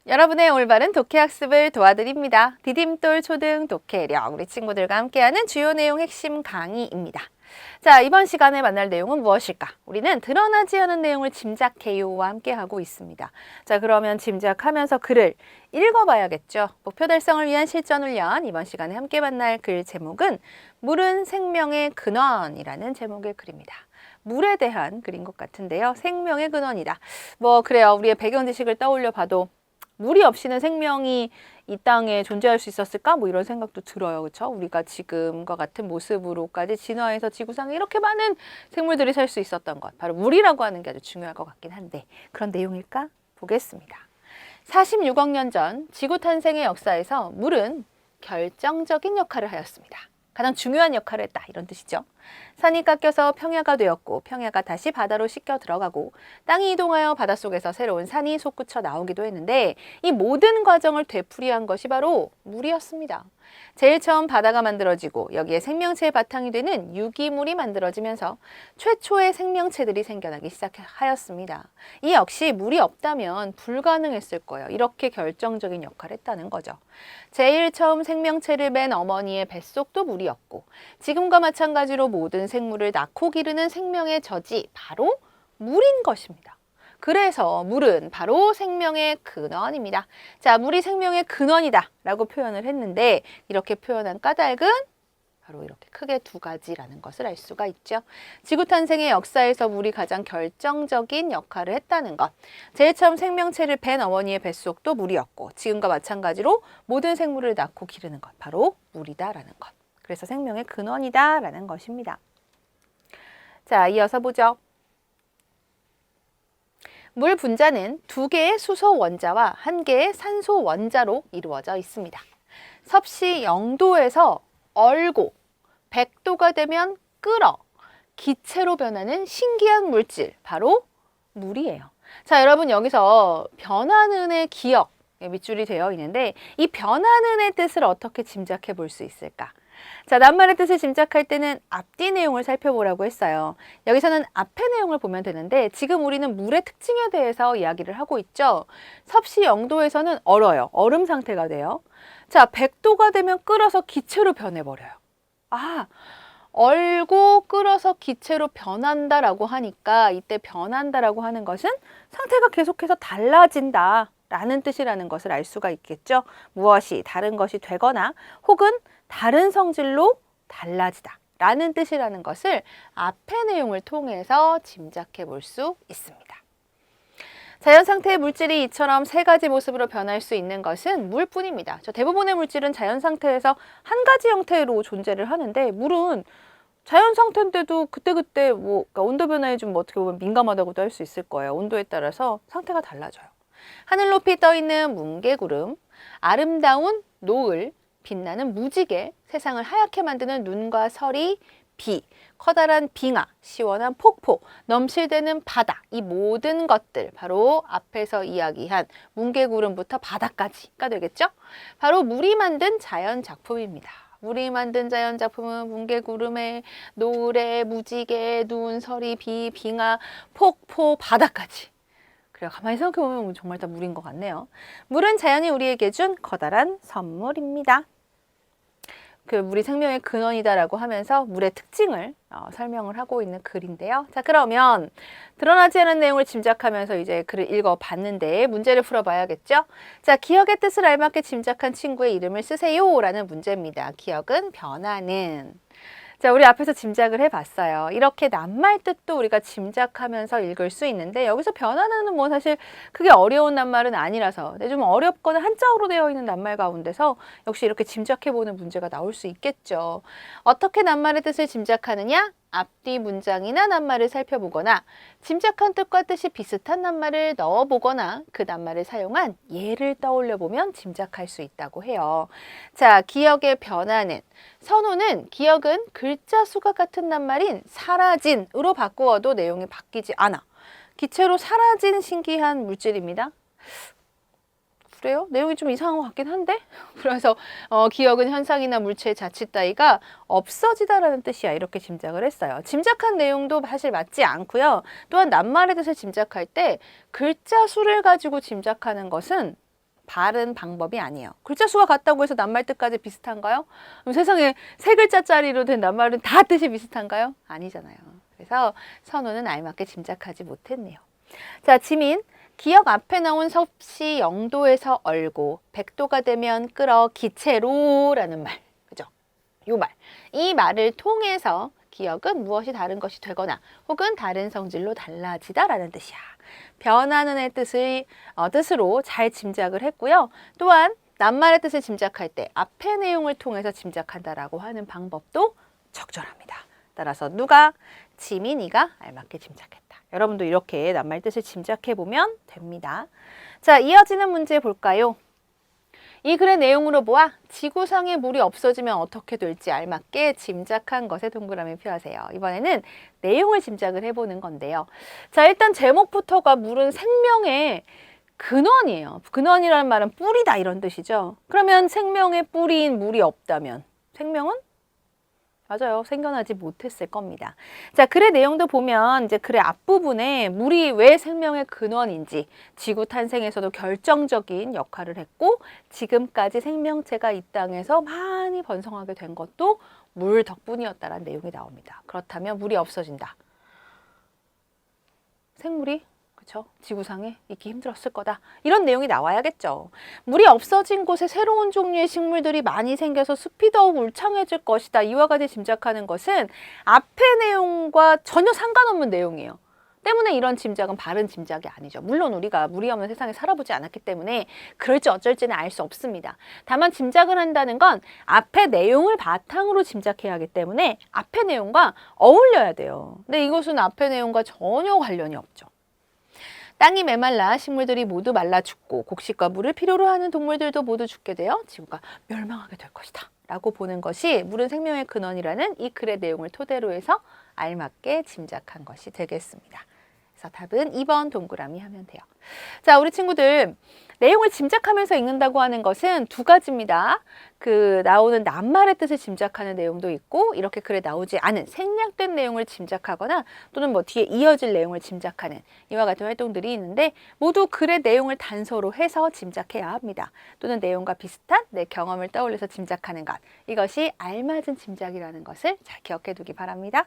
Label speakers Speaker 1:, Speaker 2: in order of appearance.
Speaker 1: 여러분의 올바른 독해학습을 도와드립니다. 디딤돌 초등 독해력 우리 친구들과 함께하는 주요 내용 핵심 강의입니다. 자, 이번 시간에 만날 내용은 무엇일까? 우리는 드러나지 않은 내용을 짐작해요와 함께하고 있습니다. 자, 그러면 짐작하면서 글을 읽어봐야겠죠. 목표 달성을 위한 실전 훈련, 이번 시간에 함께 만날 글 제목은 물은 생명의 근원이라는 제목의 글입니다. 물에 대한 글인 것 같은데요. 생명의 근원이다. 그래요. 우리의 배경 지식을 떠올려 봐도 물이 없이는 생명이 이 땅에 존재할 수 있었을까? 이런 생각도 들어요. 그렇죠? 우리가 지금과 같은 모습으로까지 진화해서 지구상에 이렇게 많은 생물들이 살 수 있었던 것. 바로 물이라고 하는 게 아주 중요할 것 같긴 한데 그런 내용일까? 보겠습니다. 46억 년 전 지구 탄생의 역사에서 물은 결정적인 역할을 하였습니다. 가장 중요한 역할을 했다 이런 뜻이죠. 산이 깎여서 평야가 되었고 평야가 다시 바다로 씻겨 들어가고 땅이 이동하여 바닷속에서 새로운 산이 솟구쳐 나오기도 했는데 이 모든 과정을 되풀이한 것이 바로 물이었습니다. 제일 처음 바다가 만들어지고 여기에 생명체의 바탕이 되는 유기물이 만들어지면서 최초의 생명체들이 생겨나기 시작하였습니다. 이 역시 물이 없다면 불가능했을 거예요. 이렇게 결정적인 역할을 했다는 거죠. 제일 처음 생명체를 뺀 어머니의 뱃속도 물이었고 지금과 마찬가지로 모든 생물을 낳고 기르는 생명의 저지 바로 물인 것입니다. 그래서 물은 바로 생명의 근원입니다. 자, 물이 생명의 근원이다 라고 표현을 했는데 이렇게 표현한 까닭은 바로 이렇게 크게 두 가지라는 것을 알 수가 있죠. 지구 탄생의 역사에서 물이 가장 결정적인 역할을 했다는 것. 제일 처음 생명체를 뺀 어머니의 뱃속도 물이었고 지금과 마찬가지로 모든 생물을 낳고 기르는 것. 바로 물이다라는 것. 그래서 생명의 근원이다라는 것입니다. 자, 이어서 보죠. 물 분자는 2개의 수소 원자와 1개의 산소 원자로 이루어져 있습니다. 섭씨 0도에서 얼고 100도가 되면 끓어 기체로 변하는 신기한 물질, 바로 물이에요. 자, 여러분 여기서 변하는의 기억 밑줄이 되어 있는데 이 변하는의 뜻을 어떻게 짐작해 볼 수 있을까? 자, 낱말의 뜻을 짐작할 때는 앞뒤 내용을 살펴보라고 했어요. 여기서는 앞의 내용을 보면 되는데 지금 우리는 물의 특징에 대해서 이야기를 하고 있죠. 섭씨 0도에서는 얼어요. 얼음 상태가 돼요. 자, 100도가 되면 끓어서 기체로 변해버려요. 아, 얼고 끓어서 기체로 변한다라고 하니까 이때 변한다라고 하는 것은 상태가 계속해서 달라진다 라는 뜻이라는 것을 알 수가 있겠죠. 무엇이 다른 것이 되거나 혹은 다른 성질로 달라지다 라는 뜻이라는 것을 앞의 내용을 통해서 짐작해 볼 수 있습니다. 자연 상태의 물질이 이처럼 3가지 모습으로 변할 수 있는 것은 물뿐입니다. 대부분의 물질은 자연 상태에서 한 가지 형태로 존재를 하는데 물은 자연 상태인데도 그때그때 그러니까 온도 변화에 좀 어떻게 보면 민감하다고도 할 수 있을 거예요. 온도에 따라서 상태가 달라져요. 하늘 높이 떠 있는 뭉게구름, 아름다운 노을, 빛나는 무지개, 세상을 하얗게 만드는 눈과 서리, 비, 커다란 빙하, 시원한 폭포, 넘실대는 바다, 이 모든 것들 바로 앞에서 이야기한 뭉게구름부터 바다까지가 되겠죠? 바로 물이 만든 자연 작품입니다. 물이 만든 자연 작품은 뭉게구름에 노을에 무지개, 눈, 서리, 비, 빙하, 폭포, 바다까지. 그래요. 가만히 생각해보면 정말 다 물인 것 같네요. 물은 자연이 우리에게 준 커다란 선물입니다. 물이 생명의 근원이다라고 하면서 물의 특징을 설명을 하고 있는 글인데요. 자, 그러면 드러나지 않은 내용을 짐작하면서 이제 글을 읽어봤는데 문제를 풀어봐야겠죠? 자, 기억의 뜻을 알맞게 짐작한 친구의 이름을 쓰세요 라는 문제입니다. 기억은 변하는. 자, 우리 앞에서 짐작을 해봤어요. 이렇게 낱말 뜻도 우리가 짐작하면서 읽을 수 있는데 여기서 변하는 사실 그게 어려운 낱말은 아니라서 좀 어렵거나 한자어로 되어 있는 낱말 가운데서 역시 이렇게 짐작해보는 문제가 나올 수 있겠죠. 어떻게 낱말의 뜻을 짐작하느냐? 앞뒤 문장이나 낱말을 살펴보거나 짐작한 뜻과 뜻이 비슷한 낱말을 넣어보거나 그 낱말을 사용한 예를 떠올려보면 짐작할 수 있다고 해요. 자, 기억의 변화는 선호는 기억은 글자 수가 같은 낱말인 사라진으로 바꾸어도 내용이 바뀌지 않아. 기체로 사라진 신기한 물질입니다. 그래요? 내용이 좀 이상한 것 같긴 한데? 그래서 기억은 현상이나 물체의 자칫 따위가 없어지다라는 뜻이야. 이렇게 짐작을 했어요. 짐작한 내용도 사실 맞지 않고요. 또한 낱말의 뜻을 짐작할 때 글자 수를 가지고 짐작하는 것은 바른 방법이 아니에요. 글자 수가 같다고 해서 낱말 뜻까지 비슷한가요? 그럼 세상에 세 글자짜리로 된 낱말은 다 뜻이 비슷한가요? 아니잖아요. 그래서 선우는 알맞게 짐작하지 못했네요. 자, 지민. 기역 앞에 나온 섭씨 0도에서 얼고 100도가 되면 끓어 기체로 라는 말. 그죠? 요 말. 이 말을 통해서 기역은 무엇이 다른 것이 되거나 혹은 다른 성질로 달라지다 라는 뜻이야. 변하는의 뜻으로 잘 짐작을 했고요. 또한 낱말의 뜻을 짐작할 때 앞의 내용을 통해서 짐작한다라고 하는 방법도 적절합니다. 따라서 누가? 지민이가 알맞게 짐작했다. 여러분도 이렇게 낱말 뜻을 짐작해 보면 됩니다. 자, 이어지는 문제 볼까요? 이 글의 내용으로 보아 지구상에 물이 없어지면 어떻게 될지 알맞게 짐작한 것에 동그라미 표하세요. 이번에는 내용을 짐작을 해보는 건데요. 자, 일단 제목부터가 물은 생명의 근원이에요. 근원이라는 말은 뿌리다 이런 뜻이죠. 그러면 생명의 뿌리인 물이 없다면 생명은? 맞아요. 생겨나지 못했을 겁니다. 자, 글의 내용도 보면 이제 글의 앞부분에 물이 왜 생명의 근원인지 지구 탄생에서도 결정적인 역할을 했고 지금까지 생명체가 이 땅에서 많이 번성하게 된 것도 물 덕분이었다라는 내용이 나옵니다. 그렇다면 물이 없어진다. 생물이 그렇죠? 지구상에 있기 힘들었을 거다. 이런 내용이 나와야겠죠. 물이 없어진 곳에 새로운 종류의 식물들이 많이 생겨서 숲이 더욱 울창해질 것이다. 이와 같이 짐작하는 것은 앞의 내용과 전혀 상관없는 내용이에요. 때문에 이런 짐작은 바른 짐작이 아니죠. 물론 우리가 물이 없는 세상에 살아보지 않았기 때문에 그럴지 어쩔지는 알 수 없습니다. 다만 짐작을 한다는 건 앞의 내용을 바탕으로 짐작해야 하기 때문에 앞의 내용과 어울려야 돼요. 근데 이것은 앞의 내용과 전혀 관련이 없죠. 땅이 메말라 식물들이 모두 말라 죽고 곡식과 물을 필요로 하는 동물들도 모두 죽게 되어 지구가 멸망하게 될 것이다 라고 보는 것이 물은 생명의 근원이라는 이 글의 내용을 토대로 해서 알맞게 짐작한 것이 되겠습니다. 그래서 답은 2번 동그라미 하면 돼요. 자, 우리 친구들 내용을 짐작하면서 읽는다고 하는 것은 두 가지입니다. 나오는 낱말의 뜻을 짐작하는 내용도 있고 이렇게 글에 나오지 않은 생략된 내용을 짐작하거나 또는 뭐 뒤에 이어질 내용을 짐작하는 이와 같은 활동들이 있는데 모두 글의 내용을 단서로 해서 짐작해야 합니다. 또는 내용과 비슷한 내 경험을 떠올려서 짐작하는 것. 이것이 알맞은 짐작이라는 것을 잘 기억해 두기 바랍니다.